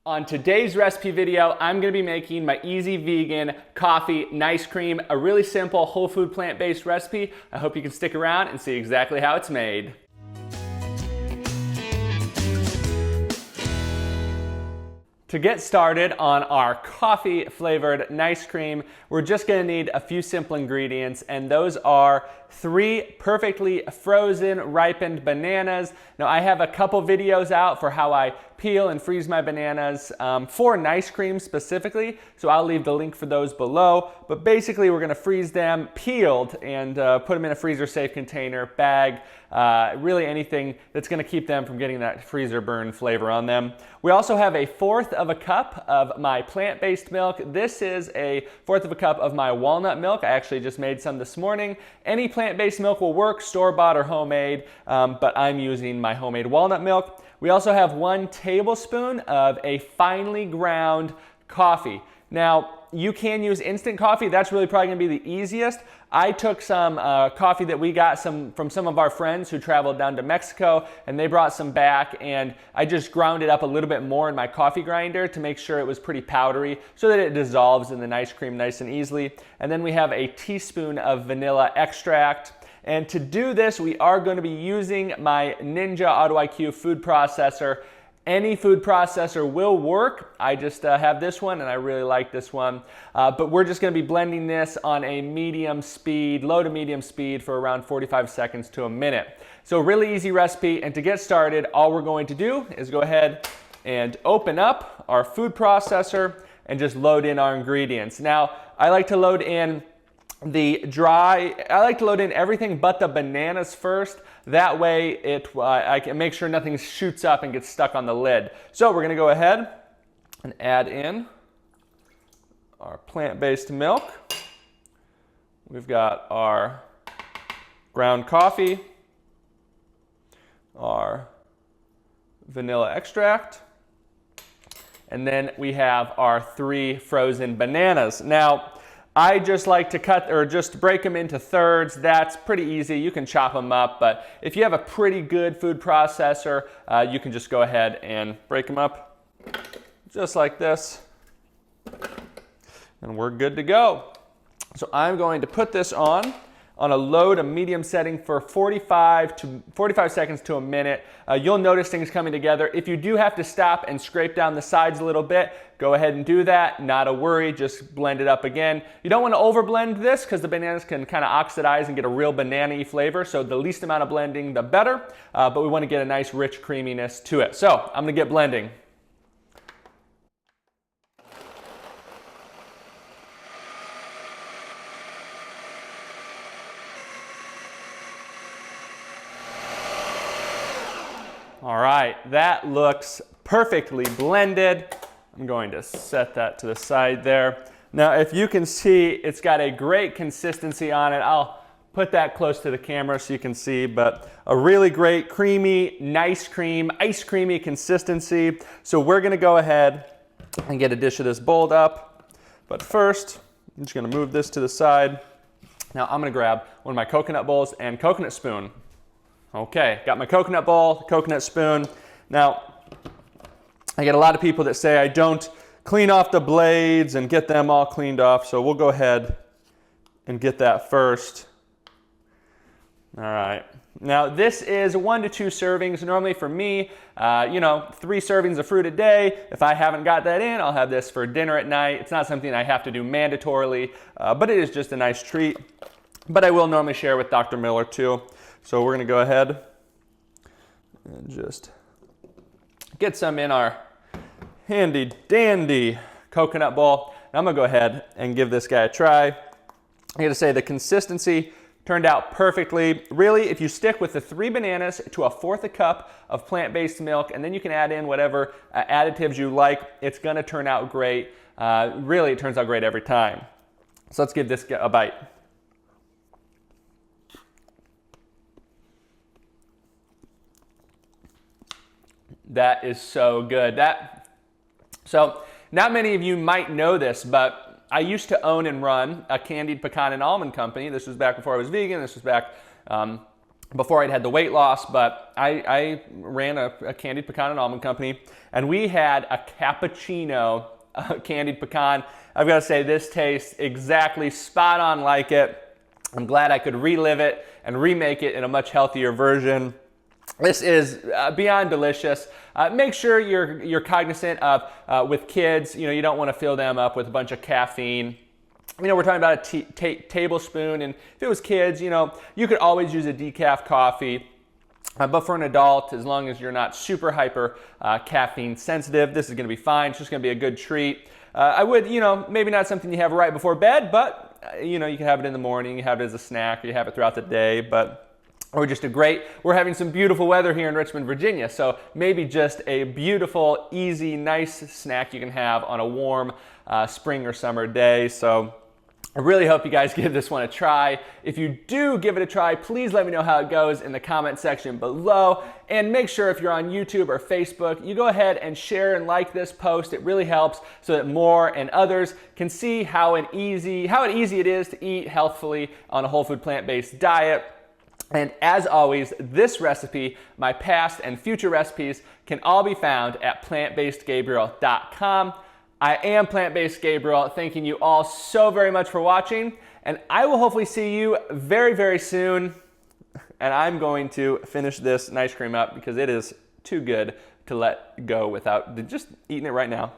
On today's recipe video, I'm going to be making my easy vegan coffee nice cream, a really simple whole food plant-based recipe. I hope you can stick around and see exactly how it's made. To get started on our coffee flavored nice cream, we're just going to need a few simple ingredients, and those are 3 perfectly frozen ripened bananas. Now I have a couple videos out for how I peel and freeze my bananas for nice cream specifically, so I'll leave the link for those below. But basically we're going to freeze them peeled and put them in a freezer safe container, bag, really anything that's going to keep them from getting that freezer burn flavor on them. We also have a 1/4 of a cup of my plant-based milk. This is a 1/4 of a cup of my walnut milk. I actually just made some this morning. Any plant-based milk will work, store-bought or homemade, but I'm using my homemade walnut milk. We also have 1 tablespoon of a finely ground coffee. Now, you can use instant coffee. That's really probably going to be the easiest. I took some coffee that we got from some of our friends who traveled down to Mexico, and they brought some back, and I just ground it up a little bit more in my coffee grinder to make sure it was pretty powdery so that it dissolves in the nice cream nice and easily. And then we have a teaspoon of vanilla extract. And to do this, we are going to be using my Ninja Auto IQ food processor. Any food processor will work. I just have this one and I really like this one. But we're just going to be blending this on a medium speed, low to medium speed for around 45 seconds to a minute. So really easy recipe, and to get started, all we're going to do is go ahead and open up our food processor and just load in our ingredients. Now, I like to load in everything but the bananas first. That way I can make sure nothing shoots up and gets stuck on the lid. So we're going to go ahead and add in our plant-based milk. We've got our ground coffee, our vanilla extract, and then we have our 3 frozen bananas. Now, I just like to cut or just break them into thirds. That's pretty easy. You can chop them up, but if you have a pretty good food processor, you can just go ahead and break them up just like this, and we're good to go. So I'm going to put this on a low to medium setting for 45 seconds to a minute. You'll notice things coming together. If you do have to stop and scrape down the sides a little bit, go ahead and do that. Not a worry, just blend it up again. You don't want to overblend this because the bananas can kind of oxidize and get a real banana-y flavor, so the least amount of blending, the better, but we want to get a nice rich creaminess to it. So I'm going to get blending. All right, that looks perfectly blended. I'm going to set that to the side there. Now, if you can see, it's got a great consistency on it. I'll put that close to the camera so you can see, but a really great creamy, nice cream, ice creamy consistency. So we're gonna go ahead and get a dish of this bowled up. But first, I'm just gonna move this to the side. Now I'm gonna grab one of my coconut bowls and coconut spoon. Okay, got my coconut bowl, coconut spoon. Now, I get a lot of people that say I don't clean off the blades and get them all cleaned off, so we'll go ahead and get that first. All right. Now, this is 1 to 2 servings. Normally for me, 3 servings of fruit a day. If I haven't got that in, I'll have this for dinner at night. It's not something I have to do mandatorily, but it is just a nice treat. But I will normally share with Dr. Miller too. So we're going to go ahead and just get some in our handy dandy coconut bowl. Now I'm going to go ahead and give this guy a try. I got to say the consistency turned out perfectly. Really, if you stick with the 3 bananas to a 1/4 a cup of plant-based milk, and then you can add in whatever additives you like, it's going to turn out great. Really, it turns out great every time. So let's give this a bite. That is so good. So not many of you might know this, but I used to own and run a candied pecan and almond company. This was back before I was vegan. This was back before I'd had the weight loss, but I ran a candied pecan and almond company, and we had a cappuccino candied pecan. I've got to say, this tastes exactly spot on like it. I'm glad I could relive it and remake it in a much healthier version. This is beyond delicious. Make sure you're cognizant of with kids, you don't want to fill them up with a bunch of caffeine. We're talking about a tablespoon, and if it was kids, you could always use a decaf coffee. But for an adult, as long as you're not super hyper caffeine sensitive, this is going to be fine. It's just going to be a good treat. I would, maybe not something you have right before bed, but you can have it in the morning, you have it as a snack, or you have it throughout the day, we're having some beautiful weather here in Richmond, Virginia, so maybe just a beautiful, easy, nice snack you can have on a warm spring or summer day. So I really hope you guys give this one a try. If you do give it a try, please let me know how it goes in the comment section below. And make sure if you're on YouTube or Facebook, you go ahead and share and like this post. It really helps so that more and others can see how easy it is to eat healthfully on a whole food plant-based diet. And as always, this recipe, my past and future recipes, can all be found at plantbasedgabriel.com. I am Plant-Based Gabriel, thanking you all so very much for watching, and I will hopefully see you very, very soon. And I'm going to finish this ice cream up because it is too good to let go without just eating it right now.